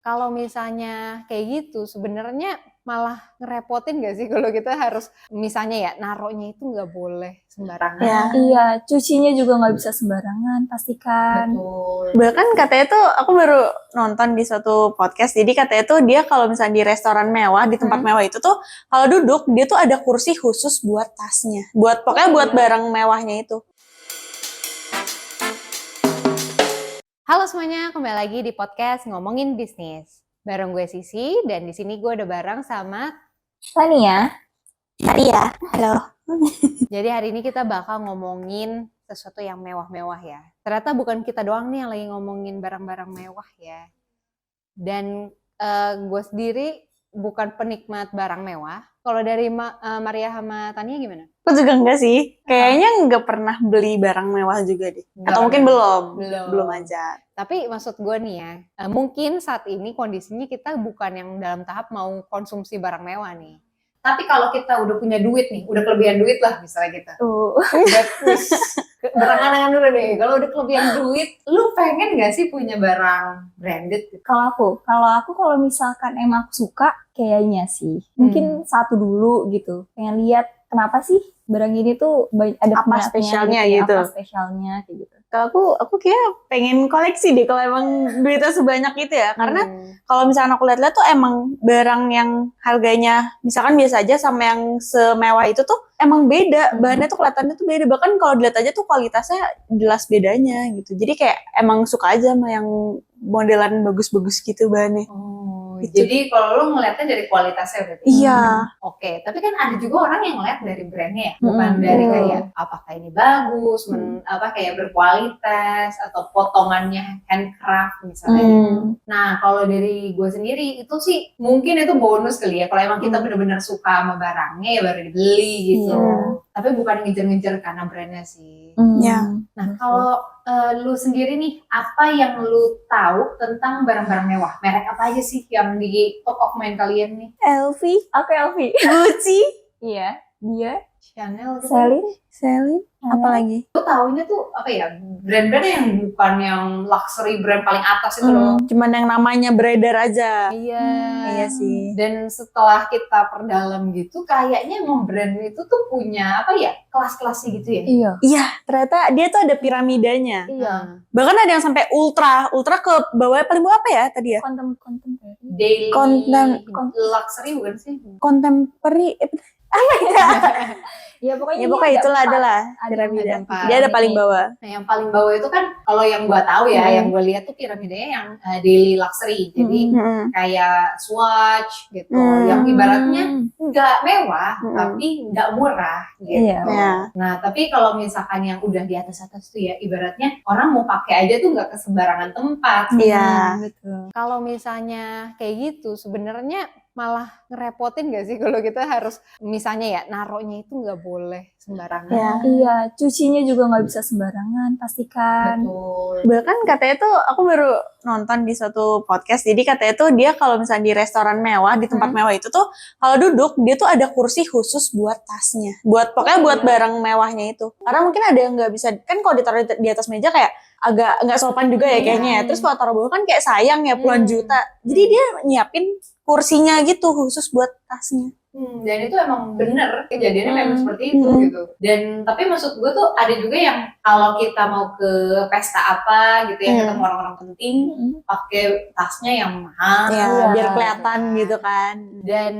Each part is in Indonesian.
Kalau misalnya kayak gitu sebenarnya malah ngerepotin gak sih kalau kita harus misalnya ya naruhnya itu nggak boleh sembarangan. Ya. Iya, cucinya juga nggak bisa sembarangan, pastikan. Betul. Bahkan katanya tuh aku baru nonton di suatu podcast, jadi katanya tuh dia kalau misalnya di restoran mewah, di tempat mewah itu tuh kalau duduk dia tuh ada kursi khusus buat tasnya, buat pokoknya buat barang mewahnya itu. Halo semuanya, kembali lagi di podcast Ngomongin Bisnis. Bareng gue Sisi dan di sini gue udah bareng sama Tania. Maria, halo. Jadi hari ini kita bakal ngomongin sesuatu yang mewah-mewah ya. Ternyata bukan kita doang nih yang lagi ngomongin barang-barang mewah ya. Dan gue sendiri bukan penikmat barang mewah. Kalau dari Maria sama Tania gimana? Aku juga enggak sih, kayaknya enggak pernah beli barang mewah juga deh. Nggak Atau mungkin pernah. belum aja. Tapi maksud gue nih ya, mungkin saat ini kondisinya kita bukan yang dalam tahap mau konsumsi barang mewah nih. Tapi kalau kita udah punya duit nih, udah kelebihan duit lah misalnya kita. Udah berangan-angan dulu deh, kalau udah kelebihan duit, lu pengen gak sih punya barang branded gitu? Kalau aku kalau misalkan emang aku suka, kayaknya sih. Mungkin satu dulu gitu. Pengen lihat kenapa sih barang ini tuh ada Apa peminatnya spesialnya ya, gitu. Apa spesialnya kayak gitu. Kalau aku kayak pengen koleksi deh kalau emang duitnya sebanyak itu ya. Karena kalau misalkan aku lihat-lihat tuh emang barang yang harganya misalkan biasa aja sama yang semewah itu tuh emang beda. Bahannya tuh kelihatannya tuh beda. Bahkan kalau dilihat aja tuh kualitasnya jelas bedanya gitu. Jadi kayak emang suka aja sama yang modelan bagus-bagus gitu bahannya. Gitu. Jadi kalau lu ngeliatnya dari kualitasnya berarti? Iya. Oke, tapi kan ada juga orang yang ngeliat dari brandnya ya, bukan dari kayak apakah ini bagus, kayak berkualitas atau potongannya handcraft misalnya. Nah, kalau dari gue sendiri itu sih mungkin itu bonus kali ya. Kalau emang kita benar-benar suka sama barangnya ya baru dibeli gitu. Tapi bukan ngejar-ngejar karena brandnya sih. Nah, kalau lu sendiri nih, apa yang lu tahu tentang barang-barang mewah? Merek apa aja sih yang di top of mind kalian nih? LV, Oke, Elvi. Gucci, Iya, dia. Chanel gitu. Celine, apalagi? Lu taunya tuh apa ya, brand-brand yang bukan yang luxury brand paling atas itu loh. Cuman yang namanya beredar aja. Iya sih. Dan setelah kita perdalam gitu, kayaknya emang brand itu tuh punya apa ya, kelas-kelasnya gitu ya. Iya, ternyata dia tuh ada piramidanya. Iya. Bahkan ada yang sampai ultra ke bawah, paling bawah apa ya tadi ya? Contemporary. Daily luxury bukan sih? Contemporary apa ya? Ya pokoknya itulah adalah piramida. Dia ada paling bawah. Nah, yang paling bawah itu kan kalau yang gua tahu ya, yang gua lihat tuh piramidanya yang daily luxury. Jadi kayak Swatch gitu, yang ibaratnya nggak mewah tapi nggak murah gitu. Iya. Nah, tapi kalau misalkan yang udah di atas-atas tuh ya, ibaratnya orang mau pakai aja tuh nggak ke sembarangan tempat. Iya. Betul. Kalau misalnya kayak gitu sebenarnya malah ngerepotin gak sih kalau kita harus misalnya ya naruhnya itu nggak boleh sembarangan. Iya, cucinya juga nggak bisa sembarangan, pastikan. Betul. Bahkan katanya tuh aku baru nonton di suatu podcast, jadi katanya tuh dia kalau misalnya di restoran mewah, di tempat mewah itu tuh kalau duduk dia tuh ada kursi khusus buat tasnya, buat pokoknya buat barang mewahnya itu. Karena mungkin ada yang nggak bisa, kan kalau ditaruh di atas meja kayak agak nggak sopan juga ya kayaknya ya. Terus kalau taruh bawah kan kayak sayang ya, puluhan juta. Jadi dia nyiapin kursinya gitu khusus buat tasnya. Dan itu emang bener kejadiannya memang seperti itu gitu. Dan tapi maksud gue tuh ada juga yang kalau kita mau ke pesta apa gitu ya, ketemu orang-orang penting, pakai tasnya yang mahal, biar kelihatan gitu kan. Dan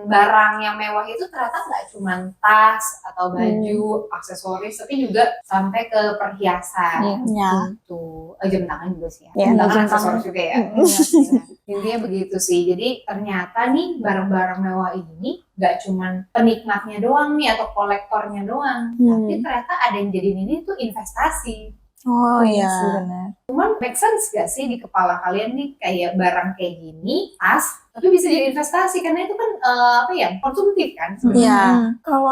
barang yang mewah itu ternyata nggak cuma tas atau baju, aksesoris, tapi juga sampai ke perhiasan. Gitu. Jam tangan juga sih ya. Jam tangan aksesoris juga ya. Intinya begitu sih. Jadi ternyata nih barang-barang mewah ini gak cuman penikmatnya doang nih atau kolektornya doang, tapi ternyata ada yang jadiin ini tuh investasi. Oh iya. Benar. Cuman make sense gak sih di kepala kalian nih kayak barang kayak gini, tas, Tapi bisa jadi investasi karena itu kan apa ya, konsumtif kan sebenarnya. Iya. Kalau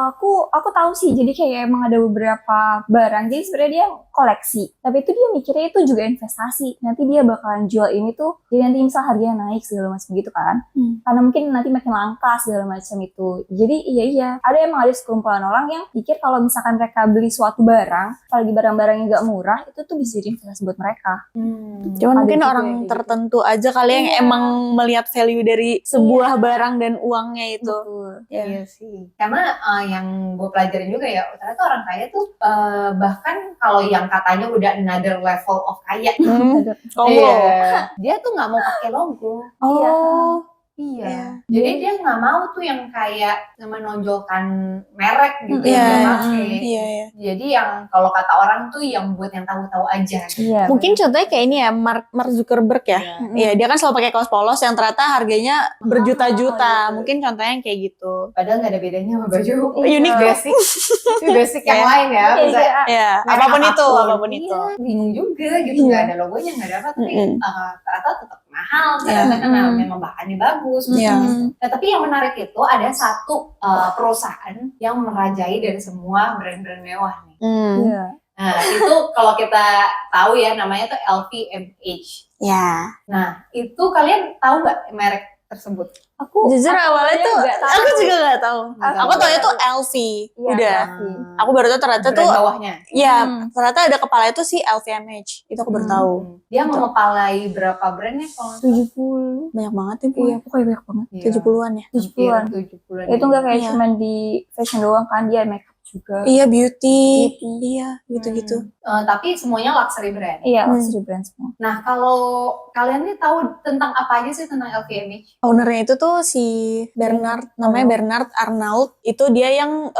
aku tahu sih, jadi kayak emang ada beberapa barang, jadi sebenarnya dia koleksi, tapi itu dia mikirnya itu juga investasi. Nanti dia bakalan jual ini tuh, jadi nanti misal harganya naik segala macam gitu kan. Karena mungkin nanti makin langka segala macam itu. Jadi iya, ada sekumpulan orang yang pikir kalau misalkan mereka beli suatu barang, apalagi barang-barang yang gak murah, itu tuh bisa jadi investasi buat mereka. Cuman Ada mungkin juga orang yang kayak tertentu aja kali yang Iya. emang melihat value dari sebuah barang dan uangnya itu. Betul. Iya sih. Karena yang gue pelajarin juga ya, ternyata orang kaya tuh bahkan kalau yang katanya udah another level of kaya, Oh. iya, dia tuh nggak mau pakai logo. Oh. Iya. Iya. Jadi dia nggak mau tuh yang kayak menonjolkan merek gitu Iya, yang dia iya. pakai. Iya. Jadi yang kalau kata orang tuh yang buat yang tahu-tahu aja. Gitu. Iya. Mungkin contohnya kayak ini ya, Mark Zuckerberg ya. Iya. Iya, dia kan selalu pakai kaos polos yang ternyata harganya berjuta-juta. gitu. Mungkin contohnya yang kayak gitu. Padahal nggak ada bedanya sama baju Unik basic. Itu basic yang Iya. lain ya. Bisa Ya, merek apapun itu. Iya, bingung juga gitu. Nggak ada logonya, nggak ada apa. Tapi ternyata tetap mahal. Karena memang bahannya bagus. Iya. Nah, tapi yang menarik itu ada satu perusahaan yang merajai dari semua brand-brand mewah nih. Iya. Nah, itu kalau kita tahu ya namanya tuh LVMH. Ya. Nah, itu kalian tahu nggak merek tersebut? Jujur awalnya tuh nggak tahu. aku juga nggak tahu. Nggak Aku tahu. taunya tuh LV. Iya, Udah. LV. Aku baru tahu ternyata Brand tuh bawahnya. ya ternyata ada kepala itu si LVMH. Itu aku baru tahu. Dia mengepalai berapa brandnya kalau 70. Banyak banget ya, Iya, pokoknya banyak banget. 70-an ya. 70-an. 70-an. Itu nggak kayak Iya. cuman di fashion doang kan, dia makeup juga. Iya, beauty. Beauty. Iya, gitu-gitu. Tapi semuanya luxury brand. Iya, luxury brand semua. Nah, kalau kalian nih tahu tentang apa aja sih tentang LVMH? Ownernya itu tuh si Bernard, namanya Bernard Arnault. Itu dia yang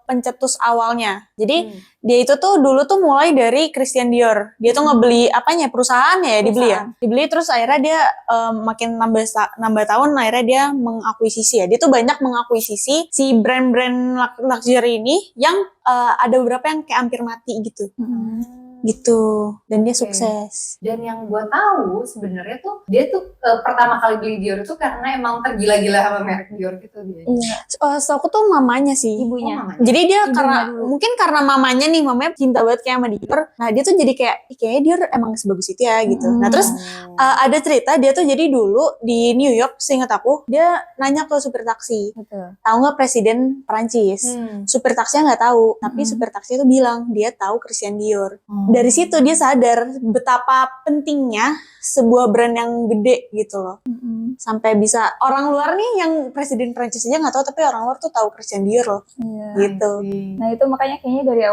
pencetus awalnya. Jadi dia itu tuh dulu tuh mulai dari Christian Dior. Dia tuh ngebeli apanya, perusahaannya ya, dibeli ya. Dibeli terus akhirnya dia makin nambah tahun akhirnya dia mengakuisisi ya. Dia tuh banyak mengakuisisi si brand-brand luxury ini yang ada beberapa yang kayak hampir mati gitu. Gitu. Dan dia sukses. Dan yang gue tahu sebenarnya tuh dia tuh pertama kali beli Dior itu karena emang tergila-gila sama merek Dior gitu dia. Iya. So aku tuh mamanya sih. Ibunya. Oh, mamanya. Jadi dia Ibunya karena dulu. mungkin karena mamanya cinta banget kayak sama Dior. Nah dia tuh jadi kayak kayaknya Dior emang sebagus itu ya gitu. Nah terus ada cerita dia tuh jadi dulu di New York, seingat aku dia nanya ke supir taksi, Betul. tahu nggak presiden Perancis? Supir taksinya nggak tahu, tapi supir taksi itu bilang dia tahu Christian Dior. Dari situ dia sadar betapa pentingnya sebuah brand yang gede gitu loh. Sampai bisa orang luar nih yang presiden Prancis aja nggak tahu, tapi orang luar tuh tahu Christian Dior loh. Iya. Gitu. Nah itu makanya kayaknya dari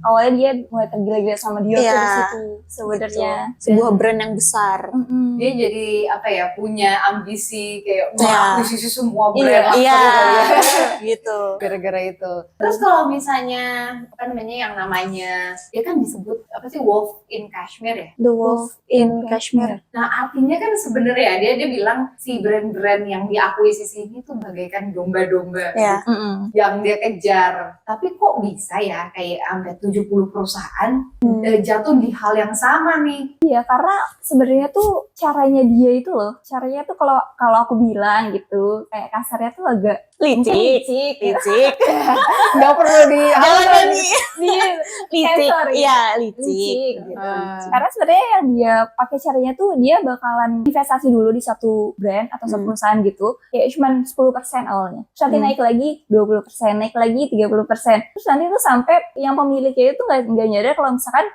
awalnya dia mulai tergila-gila sama Dior tuh Iya. di situ sebenarnya. Sebuah brand yang besar. Dia jadi apa ya, punya ambisi kayak Iya. mengakuisisi semua brand luxury Iya, kali ya. gitu. Gara-gara itu. Terus kalau misalnya apa namanya yang namanya dia kan disebut apa sih, Wolf in Kashmir ya? The Wolf in Kashmir. Nah artinya kan sebenarnya dia bilang si brand-brand yang diakuisisi ini tuh bagaikan domba-domba Ya. yang dia kejar. Tapi kok bisa ya kayak sampai 70 perusahaan jatuh di hal yang sama nih? Iya, karena sebenarnya tuh caranya dia itu loh. Caranya tuh kalau aku bilang gitu, kayak kasarnya tuh agak Licik. Licik. Nggak perlu di Jangan lagi. Licik. sensor ya. Iya, licik. Licik, gitu. Ah. Karena sebenarnya yang dia pakai caranya tuh dia bakalan investasi dulu di satu brand atau satu perusahaan gitu, kayak cuman 10% awalnya. Terus nanti naik lagi 20%, naik lagi 30%. Terus nanti tuh sampai yang pemiliknya itu nggak nyadar kalau misalkan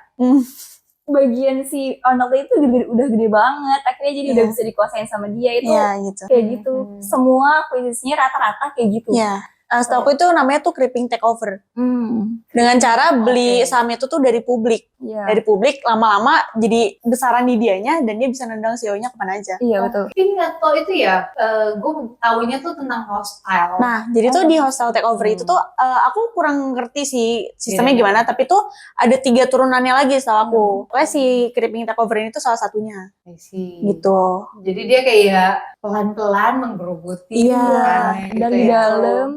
bagian si Arnold itu udah gede banget, akhirnya jadi udah bisa dikuasain sama dia itu. Iya, gitu. Kayak gitu. Semua akuisisinya rata-rata kayak gitu. Iya. Setahu aku itu namanya tuh creeping takeover. Dengan cara beli saham itu tuh dari publik. Iya. Dari publik lama-lama jadi besaran di dianya dan dia bisa nendang CEO-nya kemana aja. Iya, betul. Tapi atau itu ya, gue taunya tuh tentang hostile. Nah, jadi tuh di hostile takeover itu tuh aku kurang ngerti sih sistemnya gimana, tapi tuh ada 3 turunannya lagi setahu aku. Pokoknya si creeping takeover ini tuh salah satunya. I see. Gitu. Jadi dia kayak pelan-pelan menggerogoti Iya, bukannya gitu dari ya. dalam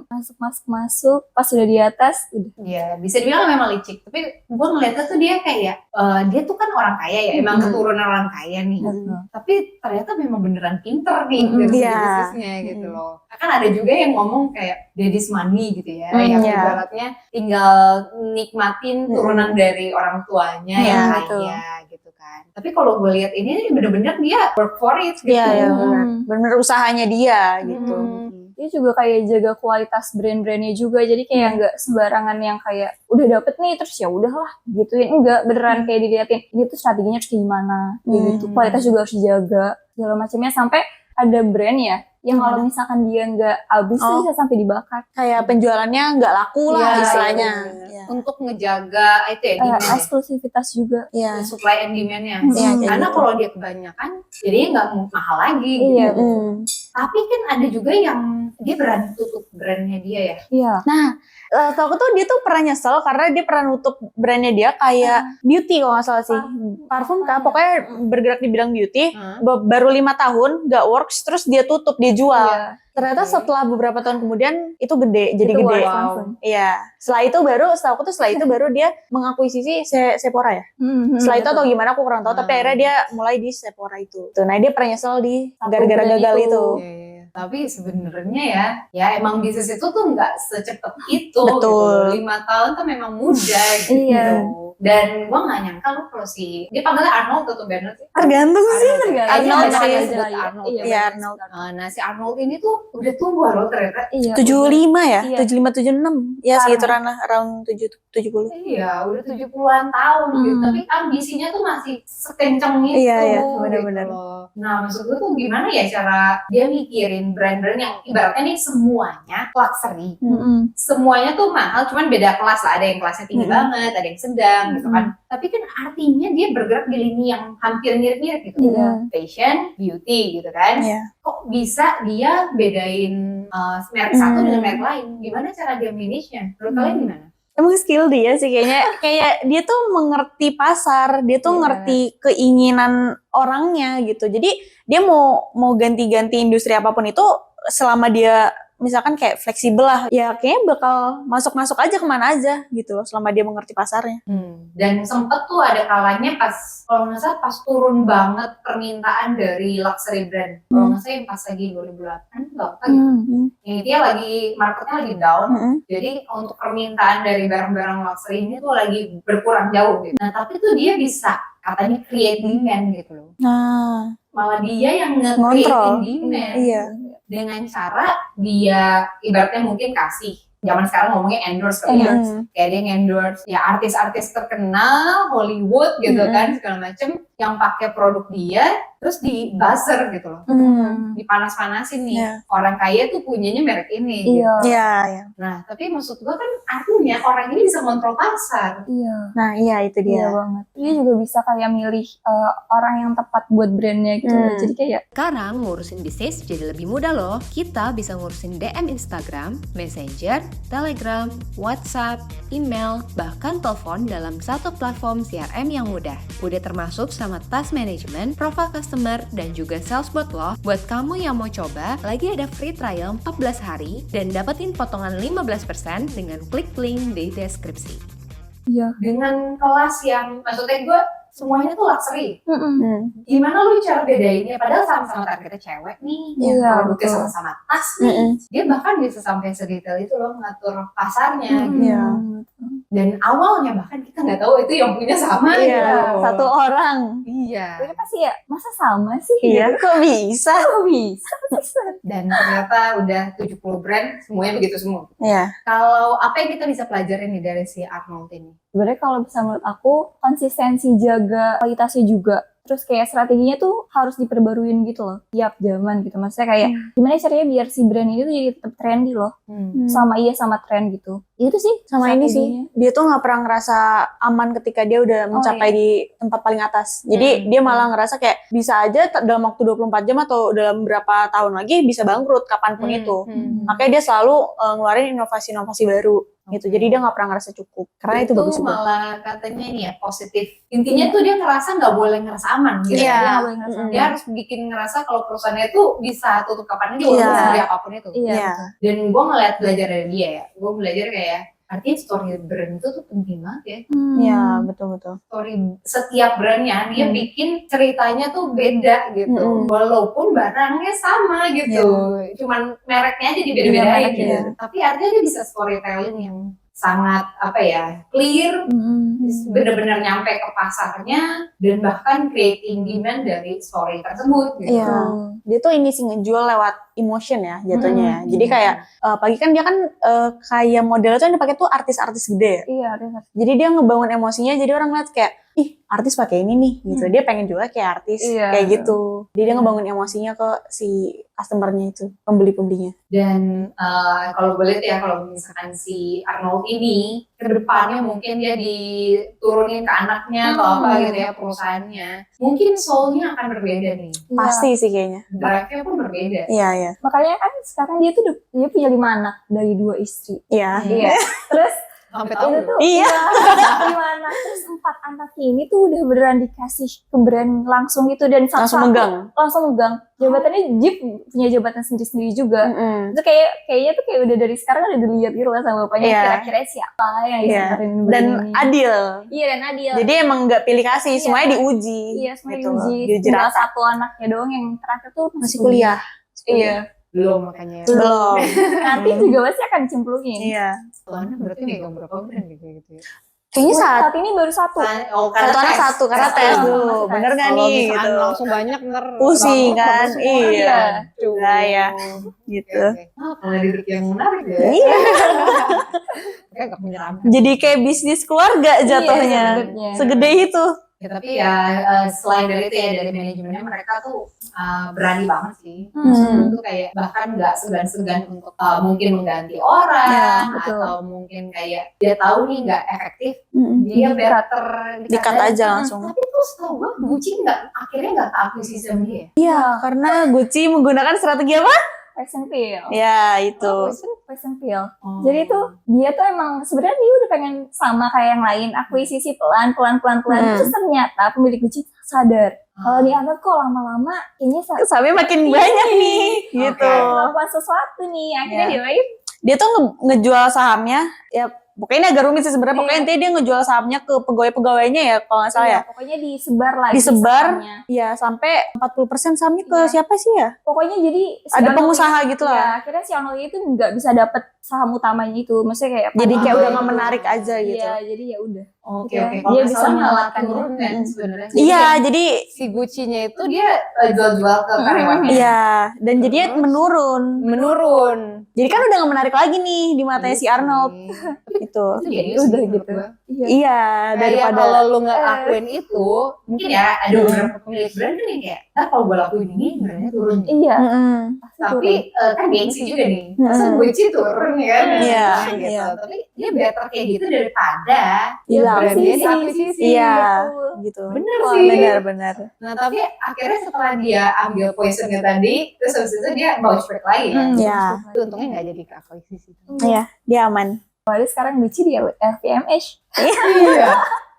masuk, pas sudah di atas udah. Iya, bisa dibilang memang licik. Tapi gue ngeliatnya tuh dia kayak, dia tuh kan orang kaya ya, emang keturunan orang kaya nih. Tapi ternyata memang beneran pinter nih dari segi Iya. bisnisnya gitu loh. Kan ada juga yang ngomong kayak daddy's money gitu ya, yang iya. ibaratnya tinggal nikmatin turunan dari orang tuanya Iya, yang betul. kaya gitu kan. Tapi kalau gue lihat ini bener-bener dia work for it gitu. Iya, iya benar. Benar usahanya dia gitu. Dia juga kayak jaga kualitas brand-brandnya juga, jadi kayak nggak sembarangan yang kayak udah dapet nih terus ya udahlah gituin, enggak, beneran kayak diliatin ini tuh strateginya harus kayak gimana kayak gitu, kualitas juga harus dijaga segala macamnya, sampai ada brand ya yang kalau misalkan dia nggak habis tuh bisa sampai dibakar. Kayak penjualannya nggak laku lah Iya, istilahnya. iya. Iya. Untuk ngejaga itu ya demand ya. Eksklusivitas juga. Iya. Supply and demand-nya. Iya, kayak Karena gitu. kalau dia kebanyakan jadinya nggak mahal lagi Iya, gitu. Tapi Tapi kan ada juga yang dia berani tutup brandnya dia ya. Iya. tau aku tuh dia tuh pernah nyesel karena dia pernah nutup brandnya dia kayak beauty kalau nggak salah sih. Parfum kah? Pokoknya bergerak di bidang beauty. Baru 5 tahun gak works, terus dia tutup, dia jual. Iya. Ternyata setelah beberapa tahun kemudian itu gede, jadi Itu gede. works langsung. Iya. Setelah itu baru dia mengakuisisi Sephora ya. Setelah itu atau gimana aku kurang tahu, tapi akhirnya dia mulai di Sephora itu. Tuh, nah dia pernah nyesel di Satu gara-gara brand gagal itu. itu. Iya. Tapi sebenarnya ya emang bisnis itu tuh nggak secepat itu. Betul. Gitu. 5 tahun tuh memang mudah gitu. Iya. Dan gua nggak nyangka lu kalau dia panggilnya Arnold atau Bernard sih? Tergantung sih. Arnold sih. Arnold. Iya, Iya, Arnold. Nah si Arnold ini tuh udah tua loh ternyata. Iya. 75 ya? Iya. 75 76. Ya segituan lah, around 70. Iya, udah 70-an tahun gitu. Tapi ambisinya tuh masih sekenceng itu. Iya, gitu benar-benar. loh. Nah, maksud gue tuh gimana ya cara dia mikirin brand-brand yang ibaratnya nih semuanya luxury. Semuanya tuh mahal, cuman beda kelas lah. Ada yang kelasnya tinggi banget, ada yang sedang gitu kan. Tapi kan artinya dia bergerak di lini yang hampir mirip-mirip gitu. Iya. Fashion, beauty gitu kan. Iya. Kok bisa dia bedain merek satu dengan merek lain? Gimana cara dia manage-nya? Menurut kalian gimana? Emang skill dia sih kayaknya. Kayak dia tuh mengerti pasar, dia tuh Iya. ngerti keinginan orangnya gitu. Jadi dia mau ganti-ganti industri apapun itu selama dia misalkan kayak fleksibel lah, ya kayaknya bakal masuk-masuk aja kemana aja gitu loh selama dia mengerti pasarnya. Dan sempet tuh ada kalanya pas, kalau nggak salah pas turun banget permintaan dari luxury brand. Kalau nggak salah yang pas lagi 2008, nggak tahu gitu. Ini dia lagi, marketnya lagi down. Jadi untuk permintaan dari barang-barang luxury ini tuh lagi berkurang jauh gitu. Nah tapi tuh dia bisa katanya create demand gitu loh. Nah, Malah dia yang ngontrol. nge-create demand. Iya. Dengan cara dia ibaratnya mungkin kasih, zaman sekarang ngomongnya endorse kali ya. Kayak dia endorse ya artis-artis terkenal Hollywood gitu kan segala macem yang pakai produk dia, terus di buzzer gitu loh, dipanas-panasin nih. Iya. Orang kaya tuh punyanya merek ini. Iya. Gitu. Iya. Nah tapi maksud gua kan artinya orang ini bisa kontrol pasar. Iya. Nah, iya itu Iya dia. banget. Dia juga bisa kayak milih orang yang tepat buat brandnya gitu. Jadi kayak Sekarang ngurusin bisnis jadi lebih mudah loh. Kita bisa ngurusin DM Instagram, Messenger, Telegram, WhatsApp, email, bahkan telepon dalam satu platform CRM yang mudah. Udah termasuk sama task management, profile customer, dan juga sales bot loh. Buat kamu yang mau coba, lagi ada free trial 14 hari dan dapetin potongan 15% dengan klik link di deskripsi. iya. Dengan kelas yang maksudnya gua semuanya tuh luxury. Gimana lu cara bedainnya? Padahal sama-sama targetnya cewek nih, Iya, produknya betul. sama-sama tas nih. Dia bahkan bisa sampai sedetail itu loh ngatur pasarnya. Gitu. Iya. Dan awalnya bahkan kita nggak tahu itu yang punya sama. Iya, gitu. satu orang. Iya. Mereka pasti ya, masa sama sih? Iya, kok bisa? Kok bisa? Dan ternyata udah 70 brand semuanya begitu semua. Iya. Kalau apa yang kita bisa pelajarin nih dari si Arnold ini? Sebenarnya kalau bisa menurut aku, konsistensi jaga kualitasnya juga. Terus kayak strateginya tuh harus diperbaruin gitu loh, tiap zaman gitu. Maksudnya kayak gimana caranya biar si brand ini tuh jadi tetap trendy loh. Sama sama tren gitu. Itu sih Sama ini sih, strateginya. dia tuh nggak pernah ngerasa aman ketika dia udah mencapai di tempat paling atas. Jadi dia malah ngerasa kayak bisa aja dalam waktu 24 jam atau dalam berapa tahun lagi bisa bangkrut kapanpun itu. Makanya dia selalu ngeluarin inovasi-inovasi baru gitu. Jadi dia nggak pernah ngerasa cukup. Karena itu bagus juga. malah katanya ini ya positif. Intinya tuh dia ngerasa nggak boleh ngerasa aman gitu. Iya. Dia nggak boleh ngerasa Dia harus bikin ngerasa kalau perusahaannya itu bisa tutup kapan aja, walaupun Iya. segede apapun itu. Iya. Iya. Dan gue ngeliat belajar dari dia ya, gue belajar kayak artinya story brand itu tuh penting banget ya. Iya, betul-betul. Story setiap brandnya dia bikin ceritanya tuh beda gitu, walaupun barangnya sama gitu, cuman mereknya aja dibeda-bedain Iya, gitu. Tapi artinya dia bisa storytelling yang sangat apa ya, clear, benar-benar nyampe ke pasarnya dan bahkan creating demand dari story tersebut gitu. Iya. Dia tuh ini sih ngejual lewat emotion ya jatuhnya ya. Jadi kayak pagi kan dia kan kayak modelnya tuh yang dipakai tuh artis-artis gede ya. Iya, Reza. Jadi dia ngebangun emosinya, jadi orang ngeliat kayak, ih artis pakai ini nih gitu. Dia pengen juga kayak artis Iya. kayak gitu. Jadi dia ngebangun emosinya ke si customernya itu, pembeli-pembelinya. Dan kalau boleh ya, kalau misalkan si Arnold ini ke depannya mungkin dia diturunin ke anaknya atau apa gitu ya perusahaannya, mungkin soul-nya akan berbeda nih, Iya. Pasti sih kayaknya. drive-nya pun berbeda. Iya, iya. Makanya kan sekarang dia tuh dia punya 5 anak dari 2 istri. Iya. Iya. Terus Sampai itu tahu tuh Iya. 5 anak, terus 4 anaknya ini tuh udah beneran dikasih ke brand langsung gitu, dan Langsung megang. langsung megang. Jabatannya Jeep punya jabatan sendiri-sendiri juga. Mm-mm. Itu kayaknya tuh kayak udah dari sekarang udah dilihat gitu lah sama bapaknya, Iya. kira-kira siapa yang Iya. disebutin brand Dan ini. adil. Iya, dan adil. Jadi emang nggak pilih kasih, Iya. semuanya diuji. Iya, semuanya gitu. diuji. Diuji Tinggal rata. 1 anaknya doang yang terakhir tuh Masih kuliah. Iya. Belum makanya. Belum. Nanti juga pasti akan dicemplungin. Iya. Soalnya berarti megang berapa brand gitu ya? Kayaknya Saat ini baru 1. Oh, satu anak satu karena tes dulu. Masih tes. Bener nggak Kalau nih misalkan gitu. langsung banyak ntar Pusing bangkrut, kan? bagus semua. Iya. Aduh. Nah, ya. Gitu. Oke. Pendidik yang menarik ya. Iya. Kayak gak menyeramkan. Jadi kayak bisnis keluarga jatuhnya. sebenarnya. Segede itu. Ya, tapi ya selain dari itu ya, dari manajemennya mereka tuh berani banget sih. Itu kayak bahkan nggak segan-segan untuk mungkin mengganti orang, Ya, betul. atau mungkin kayak dia tahu nih nggak efektif, Mm-mm. dia better Di-cut aja langsung. Tapi tuh setahu gue Gucci akhirnya nggak akuisisi sama dia. Iya, karena Gucci menggunakan strategi apa? Fashion Pill. Ya, itu. Fashion Pill. Jadi tuh dia tuh emang sebenarnya dia udah pengen sama kayak yang lain, akuisisi pelan. Terus ternyata pemilik Gucci sadar kalau di anak kok lama-lama kayaknya Sampai makin banyak nih, gitu. melakukan sesuatu nih. Akhirnya dia lagi Dia tuh ngejual sahamnya, ya pokoknya ini agak rumit sih sebenarnya. Pokoknya intinya dia ngejual sahamnya ke pegawai-pegawainya ya, kalau nggak salah ya. pokoknya disebar lagi Disebar, sahamnya. ya sampai 40% sahamnya ke Iya. siapa sih ya? Pokoknya jadi si Ada Arnold pengusaha ini- gitu ya, lah. akhirnya si Arnold itu nggak bisa dapet saham utamanya itu. Maksudnya kayak Jadi kayak Oh, udah iya. nggak menarik aja gitu. Iya, jadi ya udah. Oke, Dia- oke. dia Kalau nggak bisa salah malah menyelamatkan turun diri. kan sebenarnya. Iya, jadi Si Gucci-nya itu dia jual-jual ke karyawannya. iya, dan jadinya menurun. Menurun. Jadi kan udah nggak menarik lagi nih di matanya si Arnold gitu. Itu jadi Udah gitu. Iya. Iya, Kayak daripada kalau lu nggak lakuin itu, mungkin ya ada beberapa pemilik brand kan yang kayak, nah kalau gue lakuin ini brandnya turun nih. Iya. Mm-mm. pasti Tapi turun. kan gengsi juga nih, masa Gucci turun ya kan? Iya, Nah, gitu. iya. Tapi dia better kayak gitu daripada hilang. brandnya Akuisisi. diakuisisi. Iya, Betul. gitu. Bener Wah, sih. Benar. Nah tapi akhirnya setelah dia ambil poisonnya tadi, terus habis itu dia bounce back lagi ya. Iya. Itu untungnya nggak jadi ke akuisisi. Iya, dia aman. Padahal sekarang Gucci di LVMH. Iya.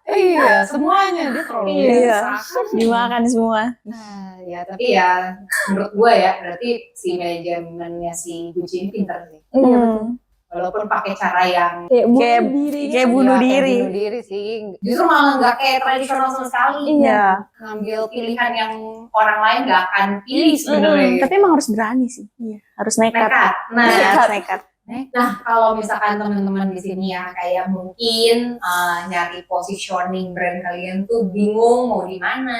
Iya, semuanya dia terlalu Iya. besar. Dimakan semua. Nah, ya tapi ya menurut gue ya berarti si manajemennya si Gucci ini pintar sih. Iya, Hmm. betul. Walaupun pakai cara yang Kayak bunuh Kayak- diri. kayak bunuh ya, kayak diri. bunuh diri sih. Justru malah nggak kayak tradisional sama sekali. Iya. Ngambil pilihan yang orang lain nggak akan pilih sebenarnya. Tapi emang harus berani sih. Iya, harus nekat. Nekat. Nah, Iya, harus nekat. Nah, kalau misalkan teman-teman di sini ya kayak mungkin nyari positioning brand kalian tuh bingung mau di mana,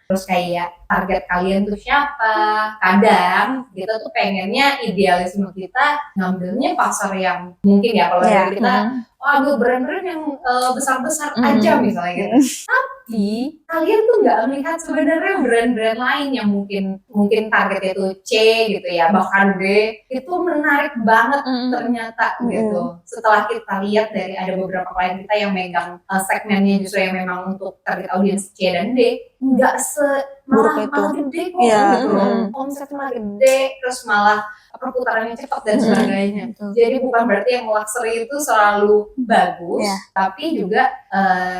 terus kayak target kalian tuh siapa. Kadang kita tuh pengennya idealisme kita ngambilnya pasar yang mungkin ya kalau Iya. dari kita ambil brand-brand yang besar-besar aja misalnya gitu. Tapi kalian tuh nggak melihat sebenarnya brand-brand lain yang mungkin targetnya itu C gitu ya, bahkan D, itu menarik banget ternyata gitu. Setelah kita lihat dari ada beberapa klien kita yang megang segmennya justru yang memang untuk target audiens C dan D, nggak Buruk malah itu. gede kok Iya. gitu loh. Omset malah gede, terus malah perputarannya cepat dan sebagainya. Jadi bukan berarti yang luxury itu selalu bagus, Iya. tapi juga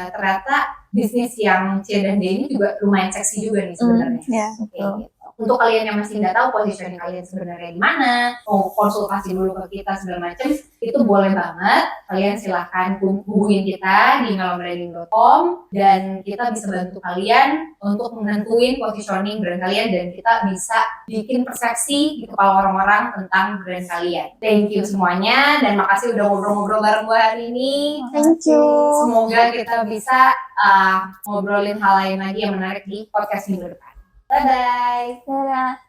ternyata bisnis yang C dan D ini juga lumayan seksi juga nih sebenarnya. Iya. Kayak gitu. Untuk kalian yang masih nggak tahu positioning kalian sebenarnya di mana, mau konsultasi dulu ke kita segala macam, itu boleh banget. Kalian silahkan hubungin kita di malambranding.com dan kita bisa bantu kalian untuk menentuin positioning brand kalian dan kita bisa bikin persepsi di kepala orang-orang tentang brand kalian. Thank you semuanya dan makasih udah ngobrol-ngobrol bareng gue hari ini. Thank you. Semoga kita bisa ngobrolin hal lain lagi yang menarik di podcast minggu depan. Bye-bye. Dadah.